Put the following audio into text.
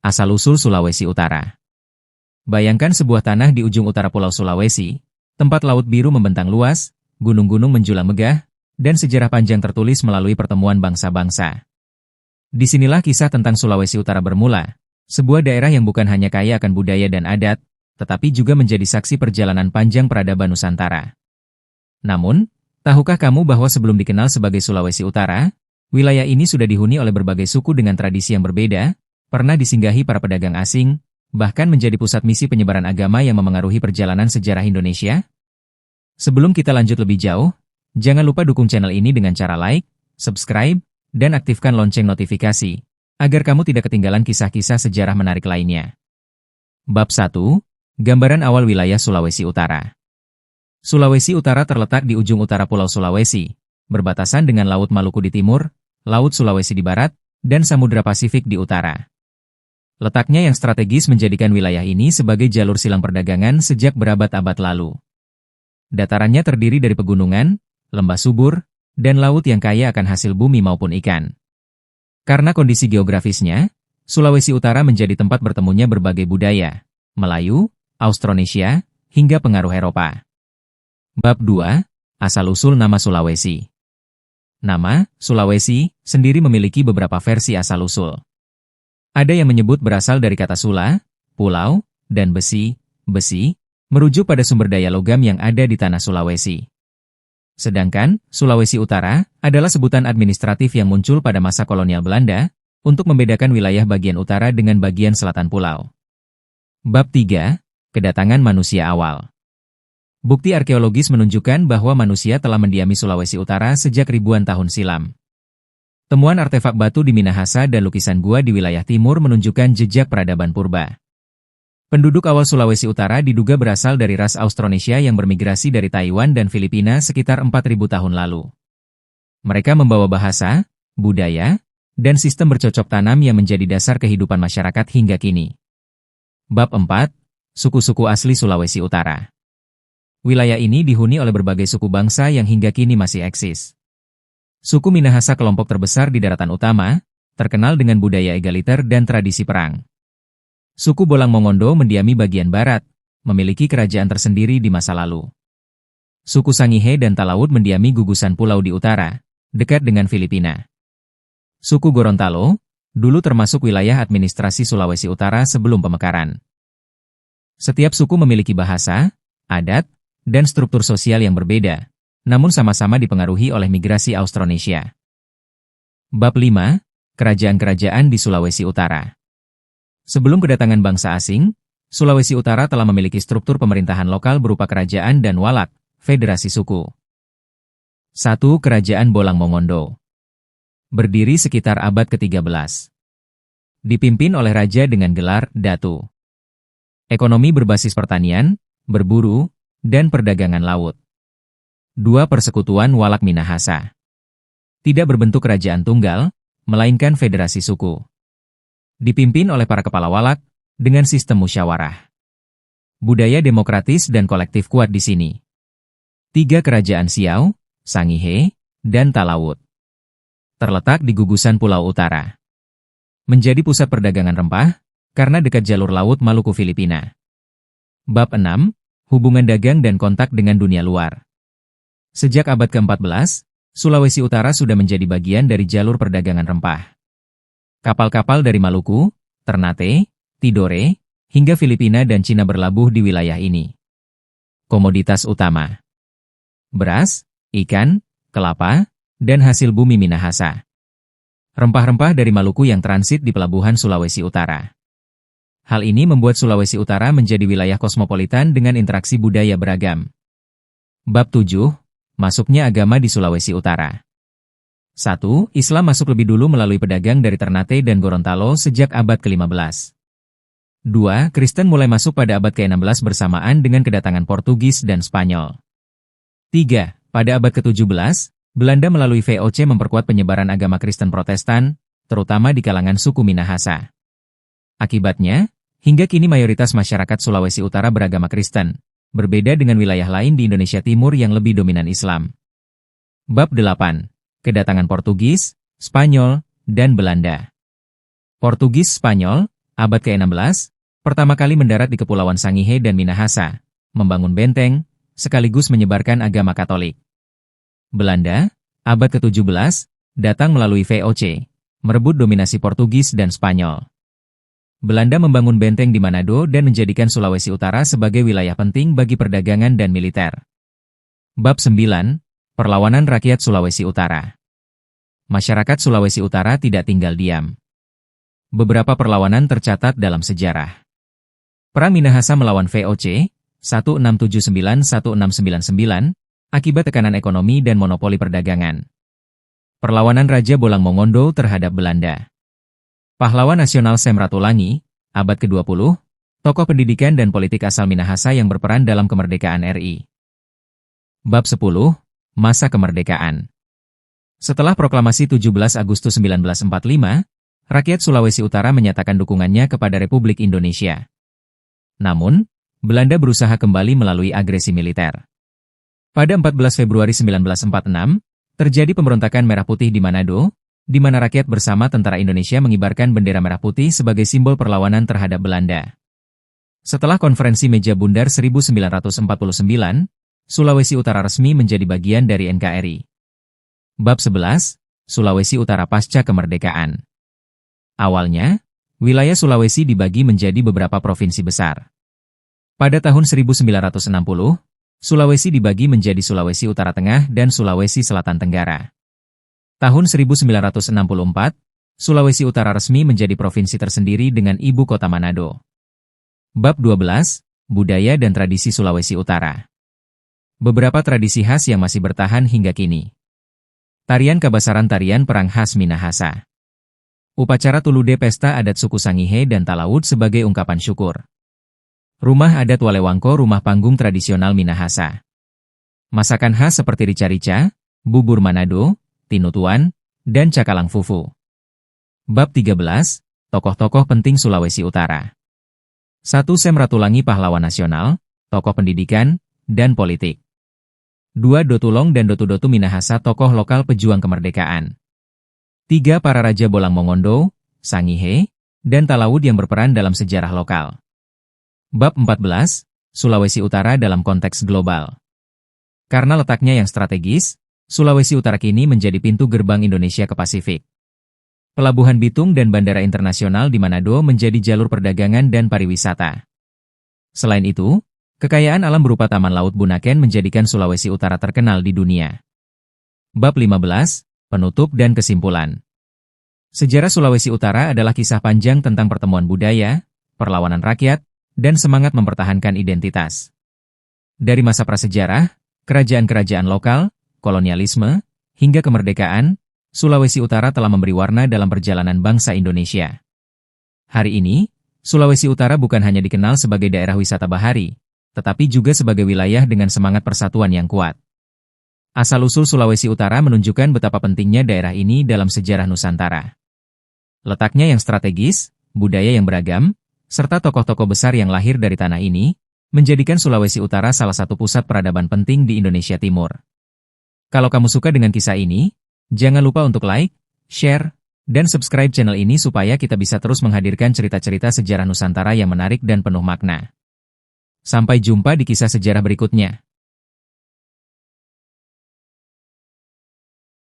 Asal-usul Sulawesi Utara. Bayangkan sebuah tanah di ujung utara Pulau Sulawesi, tempat laut biru membentang luas, gunung-gunung menjulang megah, dan sejarah panjang tertulis melalui pertemuan bangsa-bangsa. Disinilah kisah tentang Sulawesi Utara bermula, sebuah daerah yang bukan hanya kaya akan budaya dan adat, tetapi juga menjadi saksi perjalanan panjang peradaban Nusantara. Namun, tahukah kamu bahwa sebelum dikenal sebagai Sulawesi Utara, wilayah ini sudah dihuni oleh berbagai suku dengan tradisi yang berbeda, pernah disinggahi para pedagang asing, bahkan menjadi pusat misi penyebaran agama yang memengaruhi perjalanan sejarah Indonesia? Sebelum kita lanjut lebih jauh, jangan lupa dukung channel ini dengan cara like, subscribe, dan aktifkan lonceng notifikasi, agar kamu tidak ketinggalan kisah-kisah sejarah menarik lainnya. Bab 1. Gambaran awal wilayah Sulawesi Utara. Sulawesi Utara terletak di ujung utara Pulau Sulawesi, berbatasan dengan Laut Maluku di timur, Laut Sulawesi di barat, dan Samudra Pasifik di utara. Letaknya yang strategis menjadikan wilayah ini sebagai jalur silang perdagangan sejak berabad-abad lalu. Datarannya terdiri dari pegunungan, lembah subur, dan laut yang kaya akan hasil bumi maupun ikan. Karena kondisi geografisnya, Sulawesi Utara menjadi tempat bertemunya berbagai budaya, Melayu, Austronesia, hingga pengaruh Eropa. Bab 2. Asal-usul nama Sulawesi. Nama, Sulawesi, sendiri memiliki beberapa versi asal-usul. Ada yang menyebut berasal dari kata sula, pulau, dan besi, merujuk pada sumber daya logam yang ada di tanah Sulawesi. Sedangkan, Sulawesi Utara adalah sebutan administratif yang muncul pada masa kolonial Belanda untuk membedakan wilayah bagian utara dengan bagian selatan pulau. Bab 3. Kedatangan manusia awal. Bukti arkeologis menunjukkan bahwa manusia telah mendiami Sulawesi Utara sejak ribuan tahun silam. Temuan artefak batu di Minahasa dan lukisan gua di wilayah timur menunjukkan jejak peradaban purba. Penduduk awal Sulawesi Utara diduga berasal dari ras Austronesia yang bermigrasi dari Taiwan dan Filipina sekitar 4.000 tahun lalu. Mereka membawa bahasa, budaya, dan sistem bercocok tanam yang menjadi dasar kehidupan masyarakat hingga kini. Bab 4. Suku-suku asli Sulawesi Utara. Wilayah ini dihuni oleh berbagai suku bangsa yang hingga kini masih eksis. Suku Minahasa kelompok terbesar di daratan utama, terkenal dengan budaya egaliter dan tradisi perang. Suku Bolang Mongondo mendiami bagian barat, memiliki kerajaan tersendiri di masa lalu. Suku Sangihe dan Talaud mendiami gugusan pulau di utara, dekat dengan Filipina. Suku Gorontalo, dulu termasuk wilayah administrasi Sulawesi Utara sebelum pemekaran. Setiap suku memiliki bahasa, adat, dan struktur sosial yang berbeda, namun sama-sama dipengaruhi oleh migrasi Austronesia. Bab 5. Kerajaan-kerajaan di Sulawesi Utara. Sebelum kedatangan bangsa asing, Sulawesi Utara telah memiliki struktur pemerintahan lokal berupa kerajaan dan walak, federasi suku. 1. Kerajaan Bolang Mongondo. Berdiri sekitar abad ke-13. Dipimpin oleh raja dengan gelar Datu. Ekonomi berbasis pertanian, berburu, dan perdagangan laut. 2. Persekutuan Walak Minahasa. Tidak berbentuk kerajaan tunggal, melainkan federasi suku. Dipimpin oleh para kepala walak, dengan sistem musyawarah. Budaya demokratis dan kolektif kuat di sini. 3. Kerajaan Siau, Sangihe, dan Talaud. Terletak di gugusan Pulau Utara. Menjadi pusat perdagangan rempah, karena dekat jalur laut Maluku Filipina. Bab 6. Hubungan dagang dan kontak dengan dunia luar. Sejak abad ke-14, Sulawesi Utara sudah menjadi bagian dari jalur perdagangan rempah. Kapal-kapal dari Maluku, Ternate, Tidore, hingga Filipina dan Cina berlabuh di wilayah ini. Komoditas utama: beras, ikan, kelapa, dan hasil bumi Minahasa. Rempah-rempah dari Maluku yang transit di pelabuhan Sulawesi Utara. Hal ini membuat Sulawesi Utara menjadi wilayah kosmopolitan dengan interaksi budaya beragam. Bab 7. Masuknya agama di Sulawesi Utara. 1. Islam masuk lebih dulu melalui pedagang dari Ternate dan Gorontalo sejak abad ke-15. 2. Kristen mulai masuk pada abad ke-16 bersamaan dengan kedatangan Portugis dan Spanyol. 3. Pada abad ke-17, Belanda melalui VOC memperkuat penyebaran agama Kristen Protestan, terutama di kalangan suku Minahasa. Akibatnya, hingga kini mayoritas masyarakat Sulawesi Utara beragama Kristen, berbeda dengan wilayah lain di Indonesia Timur yang lebih dominan Islam. Bab 8. Kedatangan Portugis, Spanyol, dan Belanda. Portugis Spanyol abad ke-16, pertama kali mendarat di Kepulauan Sangihe dan Minahasa, membangun benteng, sekaligus menyebarkan agama Katolik. Belanda, abad ke-17, datang melalui VOC, merebut dominasi Portugis dan Spanyol. Belanda membangun benteng di Manado dan menjadikan Sulawesi Utara sebagai wilayah penting bagi perdagangan dan militer. Bab 9. Perlawanan Rakyat Sulawesi Utara. Masyarakat Sulawesi Utara tidak tinggal diam. Beberapa perlawanan tercatat dalam sejarah. Perang Minahasa melawan VOC, 1679-1699, akibat tekanan ekonomi dan monopoli perdagangan. Perlawanan Raja Bolang Mongondo terhadap Belanda. Pahlawan nasional Sem Ratulangi, abad ke-20, tokoh pendidikan dan politik asal Minahasa yang berperan dalam kemerdekaan RI. Bab 10. Masa kemerdekaan. Setelah proklamasi 17 Agustus 1945, rakyat Sulawesi Utara menyatakan dukungannya kepada Republik Indonesia. Namun, Belanda berusaha kembali melalui agresi militer. Pada 14 Februari 1946, terjadi pemberontakan Merah Putih di Manado, di mana rakyat bersama tentara Indonesia mengibarkan bendera merah putih sebagai simbol perlawanan terhadap Belanda. Setelah konferensi Meja Bundar 1949, Sulawesi Utara resmi menjadi bagian dari NKRI. Bab 11. Sulawesi Utara pasca kemerdekaan. Awalnya, wilayah Sulawesi dibagi menjadi beberapa provinsi besar. Pada tahun 1960, Sulawesi dibagi menjadi Sulawesi Utara Tengah dan Sulawesi Selatan Tenggara. Tahun 1964, Sulawesi Utara resmi menjadi provinsi tersendiri dengan ibu kota Manado. Bab 12. Budaya dan tradisi Sulawesi Utara. Beberapa tradisi khas yang masih bertahan hingga kini. Tarian Kabasaran, tarian perang khas Minahasa. Upacara Tulude, pesta adat suku Sangihe dan Talawut sebagai ungkapan syukur. Rumah adat Walewangko, rumah panggung tradisional Minahasa. Masakan khas seperti rica-rica, bubur Manado, tinutuan, dan cakalang fufu. Bab 13. Tokoh-tokoh penting Sulawesi Utara. 1. Sem Ratulangi, pahlawan nasional, tokoh pendidikan, dan politik. 2. Dotulong dan Dotu-Dotu Minahasa, tokoh lokal pejuang kemerdekaan. 3. Para Raja Bolang Mongondo, Sangihe, dan Talawut yang berperan dalam sejarah lokal. Bab 14. Sulawesi Utara dalam konteks global. Karena letaknya yang strategis, Sulawesi Utara kini menjadi pintu gerbang Indonesia ke Pasifik. Pelabuhan Bitung dan Bandara Internasional di Manado menjadi jalur perdagangan dan pariwisata. Selain itu, kekayaan alam berupa Taman Laut Bunaken menjadikan Sulawesi Utara terkenal di dunia. Bab 15. Penutup dan kesimpulan. Sejarah Sulawesi Utara adalah kisah panjang tentang pertemuan budaya, perlawanan rakyat, dan semangat mempertahankan identitas. Dari masa prasejarah, kerajaan-kerajaan lokal, kolonialisme, hingga kemerdekaan, Sulawesi Utara telah memberi warna dalam perjalanan bangsa Indonesia. Hari ini, Sulawesi Utara bukan hanya dikenal sebagai daerah wisata bahari, tetapi juga sebagai wilayah dengan semangat persatuan yang kuat. Asal-usul Sulawesi Utara menunjukkan betapa pentingnya daerah ini dalam sejarah Nusantara. Letaknya yang strategis, budaya yang beragam, serta tokoh-tokoh besar yang lahir dari tanah ini, menjadikan Sulawesi Utara salah satu pusat peradaban penting di Indonesia Timur. Kalau kamu suka dengan kisah ini, jangan lupa untuk like, share, dan subscribe channel ini supaya kita bisa terus menghadirkan cerita-cerita sejarah Nusantara yang menarik dan penuh makna. Sampai jumpa di kisah sejarah berikutnya.